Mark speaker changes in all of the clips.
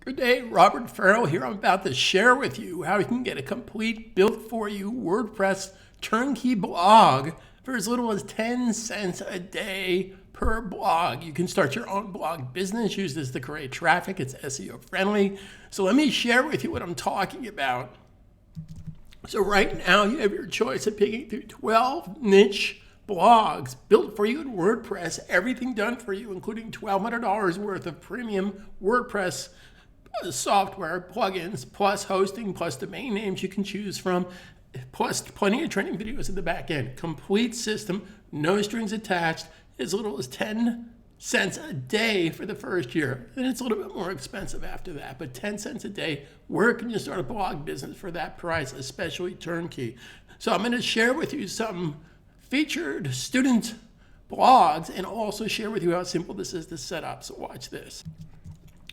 Speaker 1: Good day, Robert Farrell here. I'm about to share with you how you can get a complete built-for-you WordPress turnkey blog for as little as 10 cents a day per blog. You can start your own blog business, use this to create traffic. It's SEO friendly. So let me share with you what I'm talking about. So right now you have your choice of picking through 12 niche blogs built for you in WordPress, everything done for you, including $1,200 worth of premium WordPress software, plugins, plus hosting, plus domain names you can choose from, plus plenty of training videos in the back end. Complete system, no strings attached, as little as 10 cents a day for the first year. Then it's a little bit more expensive after that, but 10 cents a day. Where can you start a blog business for that price, especially turnkey? So I'm going to share with you some featured student blogs and also share with you how simple this is to set up. So watch this.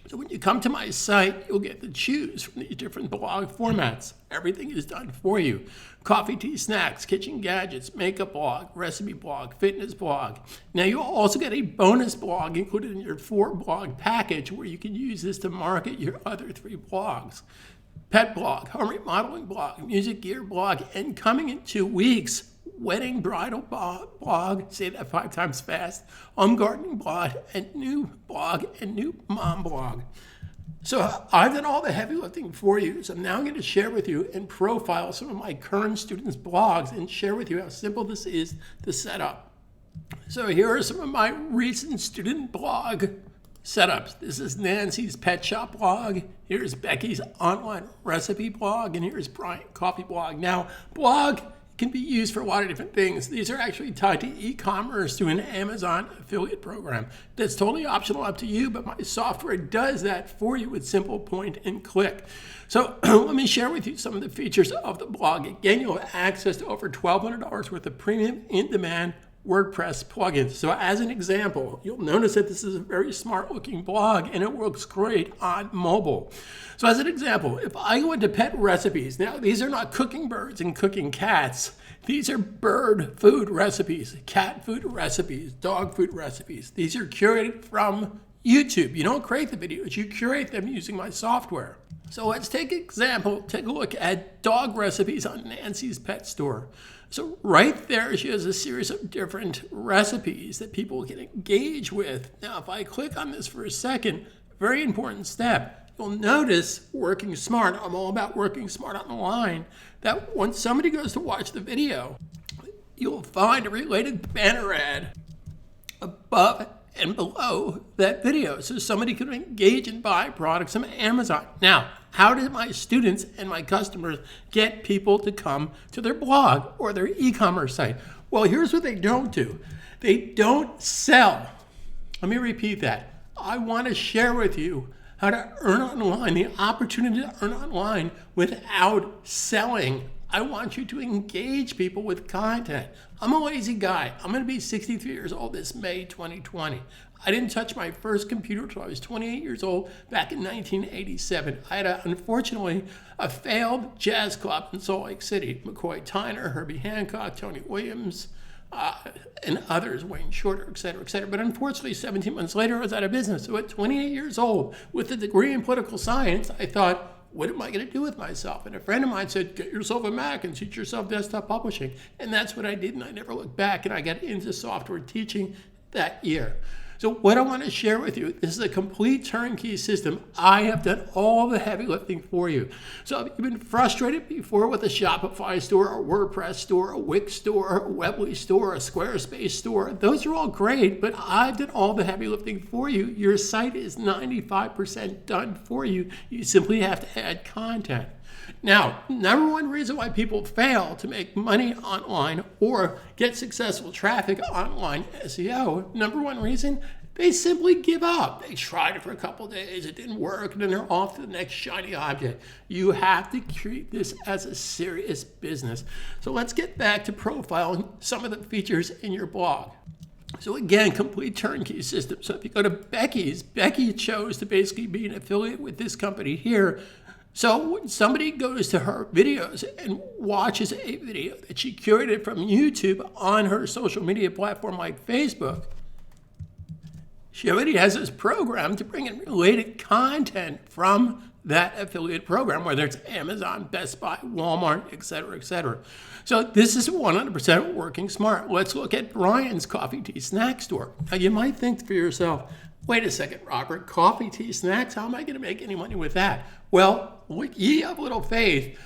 Speaker 1: So when you come to my site, you'll get to choose from these different blog formats. Everything is done for you. Coffee, tea, snacks, kitchen gadgets, makeup blog, recipe blog, fitness blog. Now you'll also get a bonus blog included in your 4-blog package where you can use this to market your other 3 blogs. Pet blog, home remodeling blog, music gear blog, and coming in 2 weeks, wedding bridal blog, say that 5 times fast, home gardening blog, and new mom blog. So I've done all the heavy lifting for you. So now I'm going to share with you and profile some of my current students' blogs and share with you how simple this is to set up. So here are some of my recent student blog setups. This is Nancy's Pet Shop blog. Here's Becky's online recipe blog, and here's Brian's coffee blog. Now, blog can be used for a lot of different things. These are actually tied to e-commerce through an Amazon affiliate program. That's totally optional, up to you, but my software does that for you with simple point and click. So let me share with you some of the features of the blog. Again, you'll have access to over $1,200 worth of premium in-demand WordPress plugins. So as an example, you'll notice that this is a very smart looking blog and it works great on mobile. So as an example, if I go into pet recipes, now these are not cooking birds and cooking cats. These are bird food recipes, cat food recipes, dog food recipes. These are curated from YouTube. You don't create the videos, you curate them using my software. So let's take an example, take a look at dog recipes on Nancy's Pet Store. So right there, she has a series of different recipes that people can engage with. Now, if I click on this for a second, very important step, you'll notice working smart. I'm all about working smart online. That when somebody goes to watch the video, you'll find a related banner ad above and below that video, so somebody can engage and buy products from Amazon. Now, how do my students and my customers get people to come to their blog or their e-commerce site? Well, here's what they don't do. They don't sell. Let me repeat that. I want to share with you how to earn online, the opportunity to earn online without selling. I want you to engage people with content. I'm a lazy guy. I'm going to be 63 years old this May 2020. I didn't touch my first computer until I was 28 years old back in 1987. I had, unfortunately, a failed jazz club in Salt Lake City. McCoy Tyner, Herbie Hancock, Tony Williams, and others, Wayne Shorter, et cetera, et cetera. But unfortunately, 17 months later, I was out of business. So at 28 years old, with a degree in political science, I thought, what am I going to do with myself? And a friend of mine said, get yourself a Mac and teach yourself desktop publishing. And that's what I did, and I never looked back, and I got into software teaching that year. So what I want to share with you, this is a complete turnkey system. I have done all the heavy lifting for you. So if you've been frustrated before with a Shopify store, a WordPress store, a Wix store, a Weebly store, a Squarespace store, those are all great, but I've done all the heavy lifting for you. Your site is 95% done for you. You simply have to add content. Now, number one reason why people fail to make money online or get successful traffic online SEO, number one reason, they simply give up. They tried it for a couple of days, it didn't work, and then they're off to the next shiny object. You have to treat this as a serious business. So let's get back to profiling some of the features in your blog. So again, complete turnkey system. So if you go to Becky's, Becky chose to basically be an affiliate with this company here. So when somebody goes to her videos and watches a video that she curated from YouTube on her social media platform like Facebook, she already has this program to bring in related content from that affiliate program, whether it's Amazon, Best Buy, Walmart, etc., etc. So this is 100% working smart. Let's look at Brian's Coffee Tea Snack Store. Now you might think for yourself, wait a second, Robert, coffee, tea, snacks, how am I going to make any money with that? Well, ye of little faith,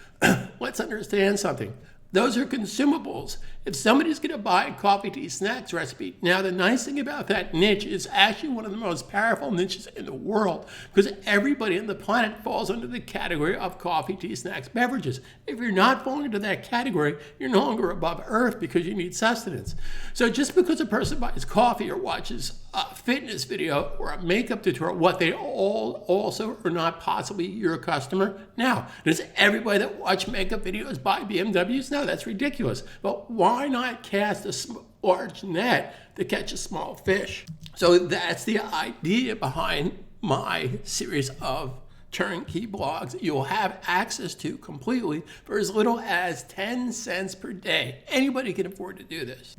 Speaker 1: let's understand something. Those are consumables. If somebody's going to buy a coffee, tea, snacks recipe, now the nice thing about that niche is actually one of the most powerful niches in the world because everybody on the planet falls under the category of coffee, tea, snacks, beverages. If you're not falling into that category, you're no longer above earth because you need sustenance. So just because a person buys coffee or watches a fitness video or a makeup tutorial, what they all also are not possibly your customer. Now, does everybody that watch makeup videos buy BMWs? No, that's ridiculous. But why not cast a large net to catch a small fish? So that's the idea behind my series of turnkey blogs that you'll have access to completely for as little as 10 cents per day. Anybody can afford to do this.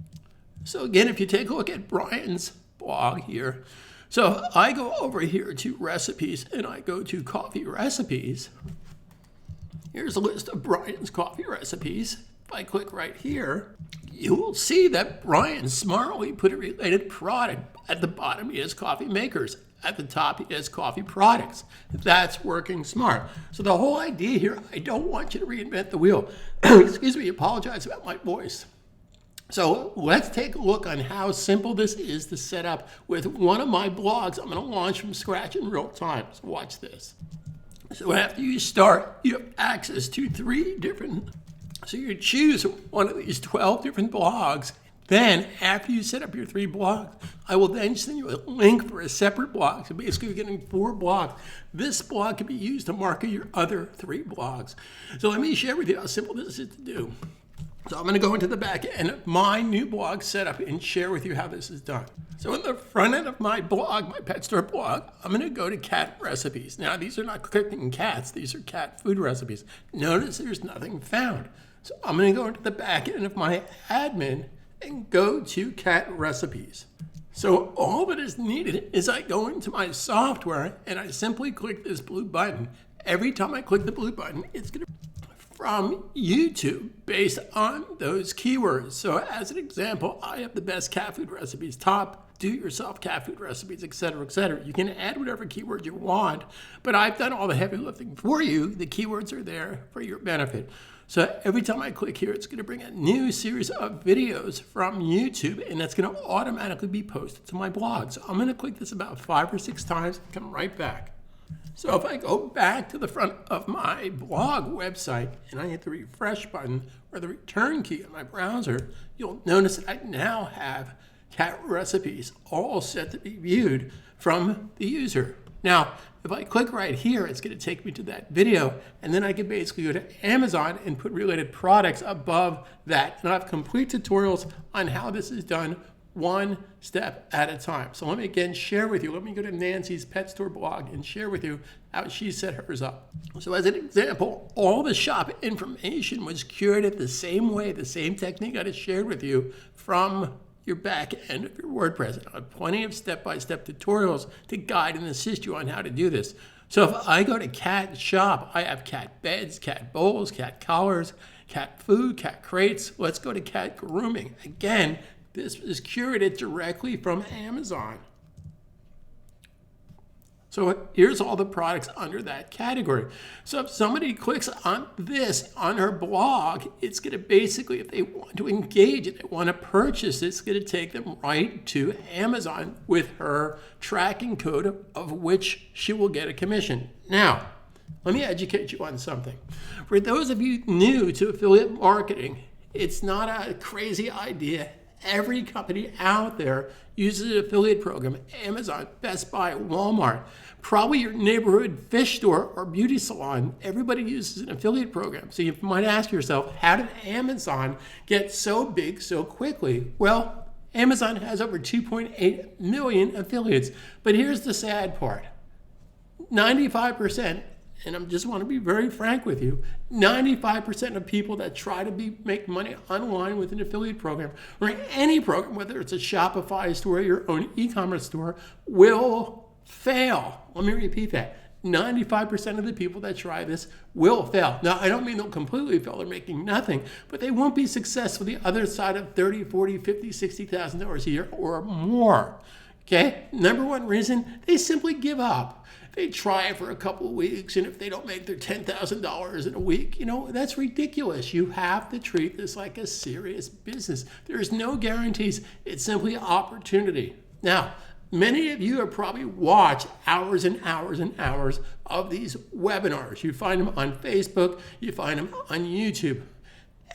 Speaker 1: So again, if you take a look at Brian's blog here, so I go over here to recipes and I go to coffee recipes. Here's a list of Brian's coffee recipes. If I click right here, you will see that Brian smartly put a related product. At the bottom, he has coffee makers. At the top, he has coffee products. That's working smart. So the whole idea here, I don't want you to reinvent the wheel. Excuse me, apologize about my voice. So let's take a look on how simple this is to set up with one of my blogs I'm going to launch from scratch in real time. So watch this. So after you start, you have access to 3 different, so you choose one of these 12 different blogs. Then after you set up your 3 blogs, I will then send you a link for a separate blog. So basically you're getting 4 blogs. This blog can be used to market your other 3 blogs. So let me share with you how simple this is to do. So I'm going to go into the back end of my new blog setup and share with you how this is done. So in the front end of my blog, my pet store blog, I'm going to go to cat recipes. Now these are not cooking cats, these are cat food recipes. Notice there's nothing found. So I'm going to go into the back end of my admin and go to cat recipes. So all that is needed is I go into my software and I simply click this blue button. Every time I click the blue button, it's going to from YouTube based on those keywords. So as an example, I have the best cat food recipes, top do-yourself cat food recipes, etc., etc. You can add whatever keyword you want, but I've done all the heavy lifting for you. The keywords are there for your benefit. So every time I click here, it's going to bring a new series of videos from YouTube, and that's going to automatically be posted to my blog. So I'm going to click this about 5 or 6 times and come right back. So if I go back to the front of my blog website and I hit the refresh button or the return key on my browser, you'll notice that I now have cat recipes all set to be viewed from the user. Now, if I click right here, it's going to take me to that video, and then I can basically go to Amazon and put related products above that. And I have complete tutorials on how this is done one step at a time. So let me again share with you. Let me go to Nancy's pet store blog and share with you how she set hers up. So as an example, all the shop information was curated the same way, the same technique I just shared with you from your back end of your WordPress. I have plenty of step-by-step tutorials to guide and assist you on how to do this. So if I go to cat shop, I have cat beds, cat bowls, cat collars, cat food, cat crates. Let's go to cat grooming. Again, this is curated directly from Amazon. So here's all the products under that category. So if somebody clicks on this on her blog, it's going to basically, if they want to engage and they want to purchase, it's going to take them right to Amazon with her tracking code of which she will get a commission. Now, let me educate you on something. For those of you new to affiliate marketing, it's not a crazy idea. Every company out there uses an affiliate program. Amazon, Best Buy, Walmart, probably your neighborhood fish store or beauty salon. Everybody uses an affiliate program. So you might ask yourself, how did Amazon get so big so quickly? Well, Amazon has over 2.8 million affiliates. But here's the sad part. 95%, and I just want to be very frank with you, 95% of people that try to make money online with an affiliate program or any program, whether it's a Shopify store or your own e-commerce store, will fail. Let me repeat that. 95% of the people that try this will fail. Now, I don't mean they'll completely fail. They're making nothing, but they won't be successful the other side of $30, $40, $50, $60,000 a year or more. Okay? Number one reason, they simply give up. They try it for a couple of weeks, and if they don't make their $10,000 in a week, that's ridiculous. You have to treat this like a serious business. There's no guarantees. It's simply opportunity. Now, many of you have probably watched hours and hours and hours of these webinars. You find them on Facebook, you find them on YouTube.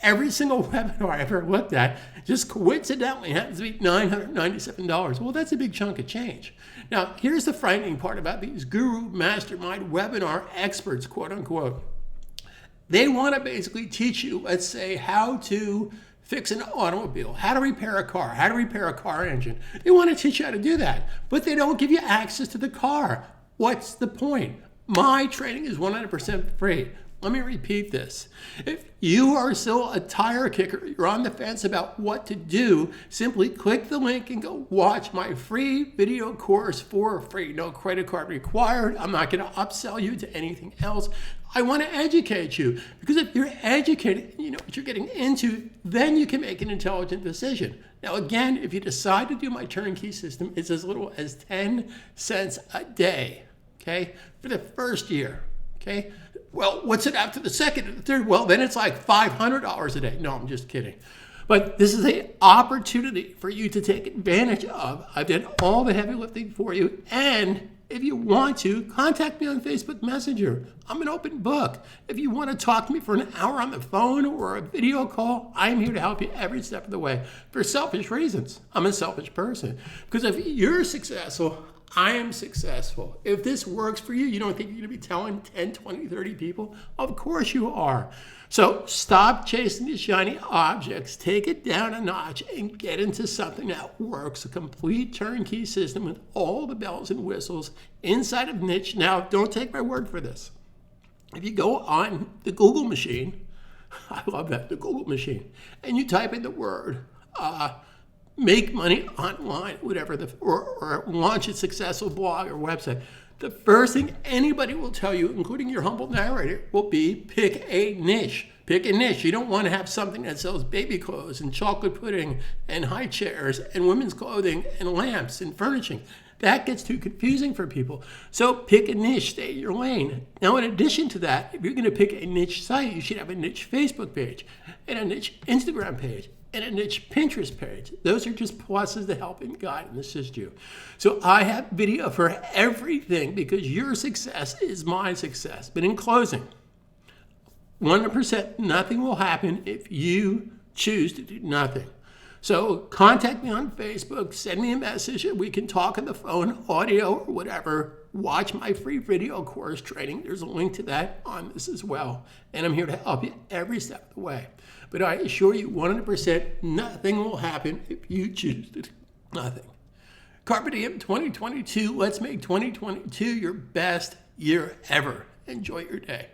Speaker 1: Every single webinar I ever looked at just coincidentally happens to be $997. Well, that's a big chunk of change. Now, here's the frightening part about these guru mastermind webinar experts, quote unquote. They want to basically teach you, let's say, how to fix an automobile, how to repair a car, how to repair a car engine. They want to teach you how to do that, but they don't give you access to the car. What's the point? My training is 100% free. Let me repeat this. If you are still a tire kicker, you're on the fence about what to do, simply click the link and go watch my free video course for free. No credit card required. I'm not going to upsell you to anything else. I want to educate you, because if you're educated, you know what you're getting into, then you can make an intelligent decision. Now, again, if you decide to do my turnkey system, it's as little as 10 cents a day, okay, for the first year, okay? Well, what's it after the second and the third? Well, then it's like $500 a day. No, I'm just kidding. But this is an opportunity for you to take advantage of. I've done all the heavy lifting for you, and if you want to, contact me on Facebook Messenger. I'm an open book. If you want to talk to me for an hour on the phone or a video call, I'm here to help you every step of the way for selfish reasons. I'm a selfish person. Because if you're successful, I am successful. If this works for you, you don't think you're going to be telling 10, 20, 30 people? Of course you are. So stop chasing the shiny objects, take it down a notch, and get into something that works, a complete turnkey system with all the bells and whistles inside of niche. Now, don't take my word for this. If you go on the Google machine, I love that, the Google machine, and you type in the word, make money online, whatever, or launch a successful blog or website, the first thing anybody will tell you, including your humble narrator, will be pick a niche. Pick a niche. You don't want to have something that sells baby clothes and chocolate pudding and high chairs and women's clothing and lamps and furnishing. That gets too confusing for people. So pick a niche, stay in your lane. Now, in addition to that, if you're going to pick a niche site, you should have a niche Facebook page and a niche Instagram page and a niche Pinterest page. Those are just pluses to help and guide and assist you. So I have video for everything, because your success is my success. But in closing, 100% nothing will happen if you choose to do nothing. So contact me on Facebook, send me a message, and we can talk on the phone, audio, or whatever. Watch my free video course training. There's a link to that on this as well. And I'm here to help you every step of the way. But I assure you 100% nothing will happen if you choose to do nothing. Carpe Diem 2022. Let's make 2022 your best year ever. Enjoy your day.